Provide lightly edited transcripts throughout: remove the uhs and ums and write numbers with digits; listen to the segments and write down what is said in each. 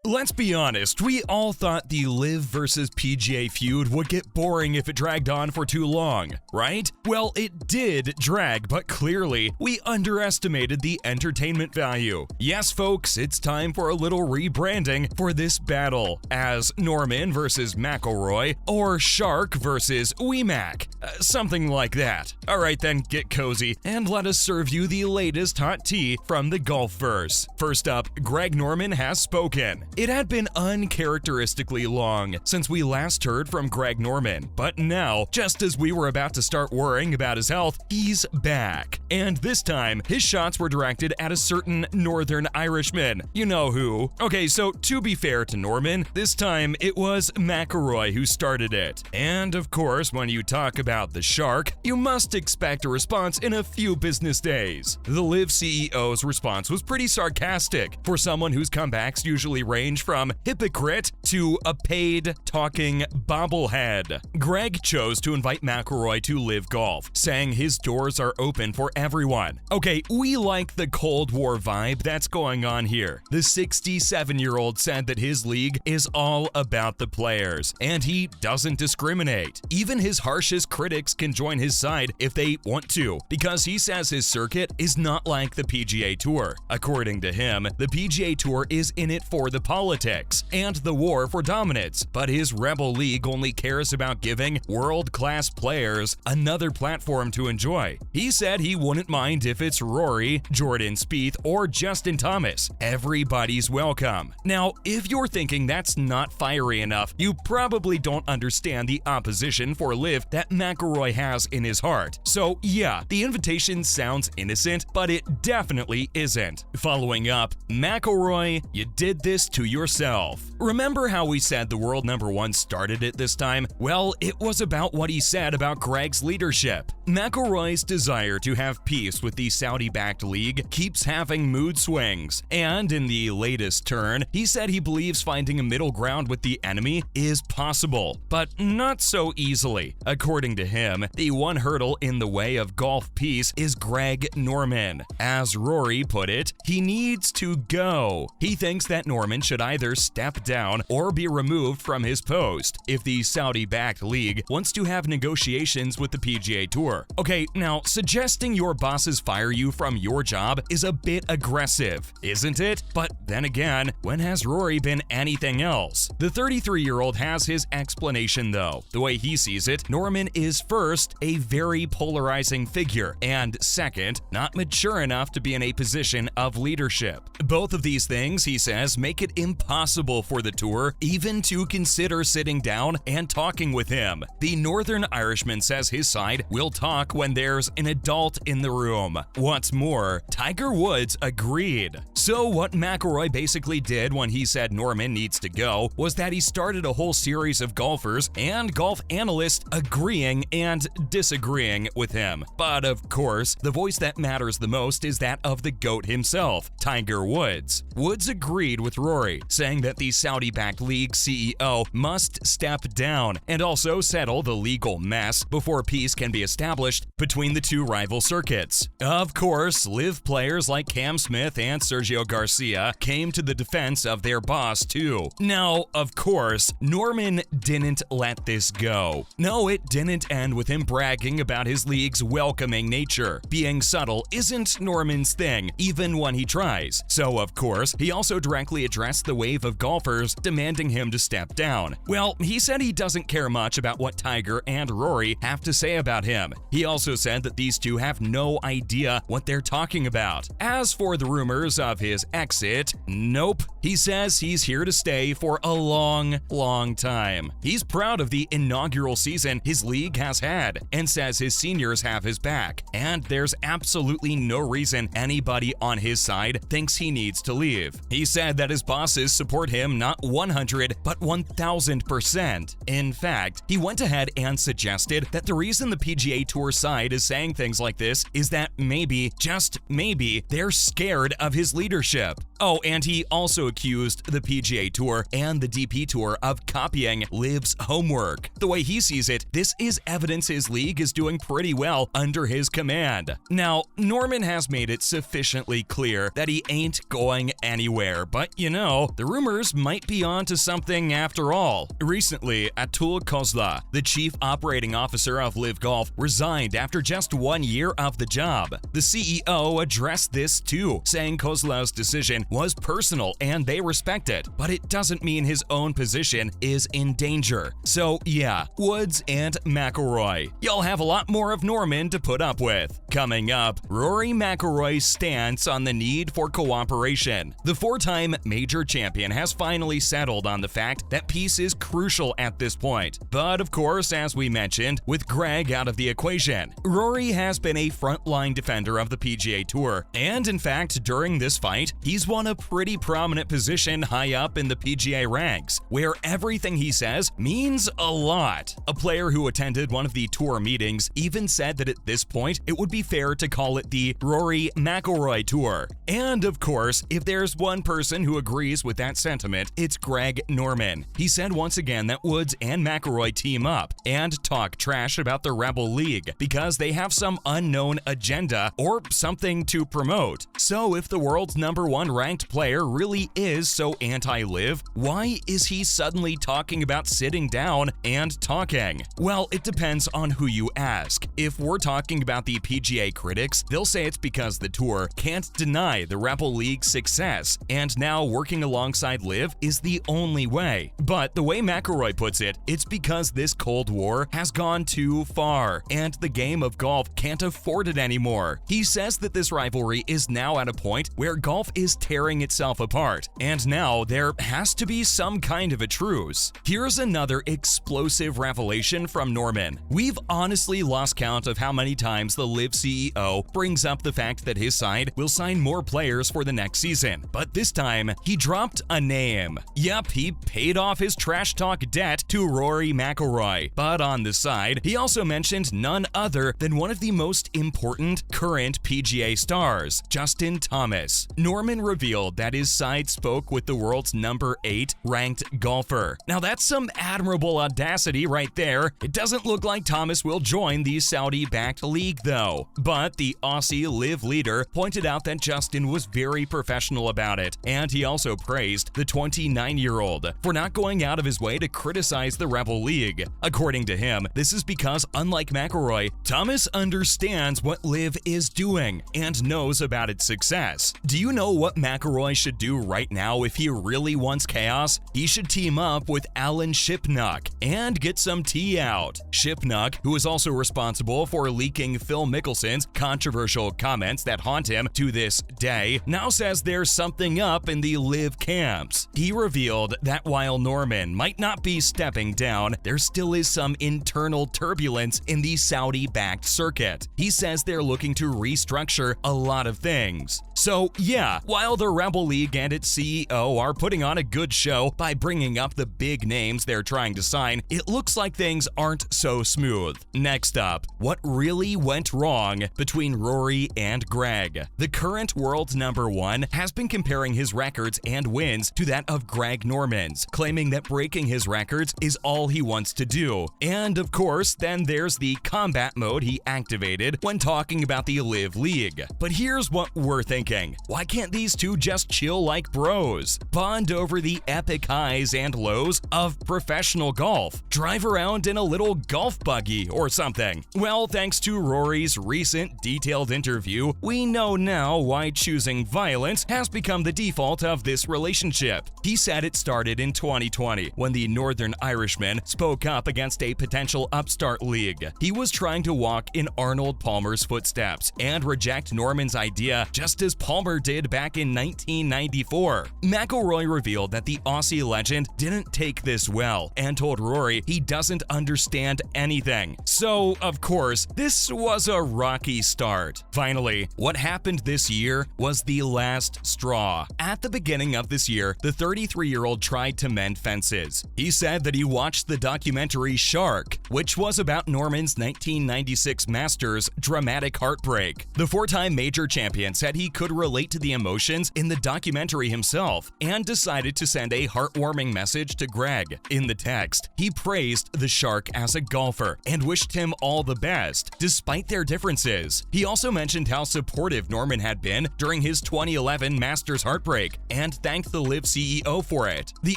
Let's be honest, we all thought the LIV versus PGA feud would get boring if it dragged on for too long, right? Well, it did drag, but clearly, we underestimated the entertainment value. Yes, folks, it's time for a little rebranding for this battle, as Norman versus McIlroy, or Shark versus Weemac. Something like that. Alright then, get cozy, and let us serve you the latest hot tea from the golfverse. First up, Greg Norman has spoken. It had been uncharacteristically long since we last heard from Greg Norman, but now, just as we were about to start worrying about his health, he's back. And this time, his shots were directed at a certain Northern Irishman. You know who. Okay, so to be fair to Norman, this time it was McIlroy who started it. And of course, when you talk about the Shark, you must expect a response in a few business days. The LIV CEO's response was pretty sarcastic for someone whose comebacks usually range from hypocrite to a paid talking bobblehead. Greg chose to invite McIlroy to LIV Golf, saying his doors are open for everyone. Okay, we like the Cold War vibe that's going on here. The 67-year-old said that his league is all about the players, and he doesn't discriminate. Even his harshest critics can join his side if they want to, because he says his circuit is not like the PGA Tour. According to him, the PGA Tour is in it for the politics and the war for dominance, but his Rebel League only cares about giving world-class players another platform to enjoy. He said he wouldn't mind if it's Rory, Jordan Spieth, or Justin Thomas. Everybody's welcome. Now, if you're thinking that's not fiery enough, you probably don't understand the opposition for LIV that McIlroy has in his heart. So yeah, the invitation sounds innocent, but it definitely isn't. Following up, McIlroy, you did this to yourself. Remember how we said the world number one started it this time? Well, it was about what he said about Greg's leadership. McIlroy's desire to have peace with the Saudi-backed league keeps having mood swings, and in the latest turn, he said he believes finding a middle ground with the enemy is possible, but not so easily. According to him, the one hurdle in the way of golf peace is Greg Norman. As Rory put it, he needs to go. He thinks that Norman should either step down or be removed from his post if the Saudi-backed league wants to have negotiations with the PGA Tour. Okay, now suggesting your bosses fire you from your job is a bit aggressive, isn't it? But then again, when has Rory been anything else? The 33-year-old has his explanation though. The way he sees it, Norman is first, a very polarizing figure, and second, not mature enough to be in a position of leadership. Both of these things, he says, make it impossible for the tour even to consider sitting down and talking with him. The Northern Irishman says his side will talk when there's an adult in the room. What's more, Tiger Woods agreed. So what McIlroy basically did when he said Norman needs to go was that he started a whole series of golfers and golf analysts agreeing and disagreeing with him. But of course, the voice that matters the most is that of the GOAT himself, Tiger Woods. Woods agreed with Rory, saying that the Saudi-backed league CEO must step down and also settle the legal mess before peace can be established between the two rival circuits. Of course, LIV players like Cam Smith and Sergio Garcia came to the defense of their boss too. Now, of course, Norman didn't let this go. No, it didn't end with him bragging about his league's welcoming nature. Being subtle isn't Norman's thing, even when he tries. So, of course, he also directly addressed the wave of golfers demanding him to step down. Well, he said he doesn't care much about what Tiger and Rory have to say about him. He also said that these two have no idea what they're talking about. As for the rumors of his exit, nope. He says he's here to stay for a long time. He's proud of the inaugural season his league has had and says his seniors have his back, and there's absolutely no reason anybody on his side thinks he needs to leave. He said that his bosses support him not 100 but 1000%. In fact, he went ahead and suggested that the reason the PGA Tour side is saying things like this is that maybe, just maybe, they're scared of his leadership. Oh, and he also accused the PGA Tour and the DP Tour of copying LIV's homework. The way he sees it, this is evidence his league is doing pretty well under his command. Now, Norman has made it sufficiently clear that he ain't going anywhere, but the rumors might be onto something after all. Recently, Atul Khosla, the chief operating officer of LIV Golf, resigned after just 1 year of the job. The CEO addressed this too, saying Khosla's decision was personal and they respect it, but it doesn't mean his own position is in danger. So yeah, Woods and McIlroy. You'll have a lot more of Norman to put up with. Coming up, Rory McIlroy's stance on the need for cooperation. The four-time major champion has finally settled on the fact that peace is crucial at this point. But of course, as we mentioned, with Greg out of the equation, Rory has been a frontline defender of the PGA Tour, and in fact, during this fight, he's won a pretty prominent position high up in the PGA ranks, where everything he says means a lot. A player who attended one of the tour meetings even said that at this point, it would be fair to call it the Rory McIlroy Tour. And of course, if there's one person who agrees with that sentiment, it's Greg Norman. He said once again that Woods and McIlroy team up and talk trash about the Rebel League because they have some unknown agenda or something to promote. So if the world's #1 ranked player really is so anti-LIV, why is he suddenly talking about sitting down and talking? Well, it depends on who you ask. If we're talking about the PGA critics, they'll say it's because the tour can't deny the Rebel League's success, and now working alongside LIV is the only way. But the way McIlroy puts it, it's because this Cold War has gone too far, and the game of golf can't afford it anymore. He says that this rivalry is now at a point where golf is tearing itself apart, and now there has to be some kind of a truce. Here's another explosive revelation from Norman. We've honestly lost count of how many times the LIV CEO brings up the fact that his side will sign more players for the next season, but this time he dropped a name. Yep, he paid off his trash talk debt to Rory McIlroy, but on the side, he also mentioned none other than one of the most important current PGA stars, Justin Thomas. Norman revealed that his side spoke with the world's #8 ranked golfer. Now that's some admirable audacity right there. It doesn't look like Thomas will join the Saudi-backed league though. But the Aussie LIV leader pointed out that Justin was very professional about it, and he also praised the 29-year-old for not going out of his way to criticize the Rebel League. According to him, this is because, unlike McIlroy, Thomas understands what LIV is doing and knows about its success. Do you know what McIlroy should do right now if he really wants chaos? He should team up with Alan Shipnuck and get some tea out. Shipnuck, who is also responsible for leaking Phil Mickelson's controversial comments that haunt him to this day, now says there's something up in the LIV camps. He revealed that while Norman might not be stepping down, there still is some internal turbulence in the Saudi-backed circuit. He says they're looking to restructure a lot of things. So yeah, while the Rebel League and its CEO are putting on a good show by bringing up the big names they're trying to sign, it looks like things aren't so smooth. Next up, what really went wrong between Rory and Greg? The current world's #1 has been comparing his records and wins to that of Greg Norman's, claiming that breaking his records is all he wants to do. And of course, then there's the combat mode he activated when talking about the LIV League. But here's what we're thinking. Why can't these two just chill like bros? Bond over the epic highs and lows of professional golf. Drive around in a little golf buggy or something. Well, thanks to Rory's recent detailed interview, we know now why choosing violence has become the default of this relationship. He said it started in 2020 when the Northern Irishman spoke up against a potential upstart league. He was trying to walk in Arnold Palmer's footsteps and reject Norman's idea just as Palmer did back in 1994. McIlroy revealed that the Aussie legend didn't take this well and told Rory he doesn't understand anything. So, of course, this was a rocky start. Finally, what happened this year was the last straw. At the beginning of this year, the 33-year-old tried to mend fences. He said that he watched the documentary Shark, which was about Norman's 1996 Masters dramatic heartbreak. The four-time major champion said he could relate to the emotions involved in the documentary himself and decided to send a heartwarming message to Greg. In the text, he praised the Shark as a golfer and wished him all the best, despite their differences. He also mentioned how supportive Norman had been during his 2011 Masters heartbreak and thanked the LIV CEO for it. The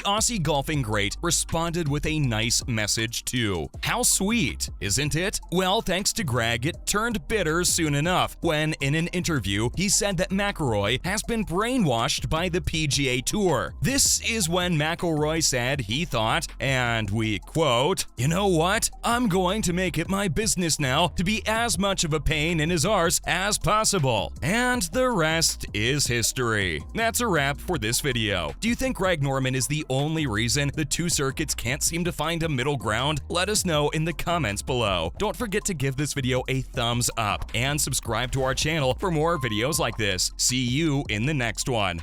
Aussie golfing great responded with a nice message too. How sweet, isn't it? Well, thanks to Greg, it turned bitter soon enough when, in an interview, he said that McIlroy has been brainwashed by the PGA Tour. This is when McIlroy said he thought, and we quote, "You know what? I'm going to make it my business now to be as much of a pain in his arse as possible." And the rest is history. That's a wrap for this video. Do you think Greg Norman is the only reason the two circuits can't seem to find a middle ground? Let us know in the comments below. Don't forget to give this video a thumbs up and subscribe to our channel for more videos like this. See you in the next one.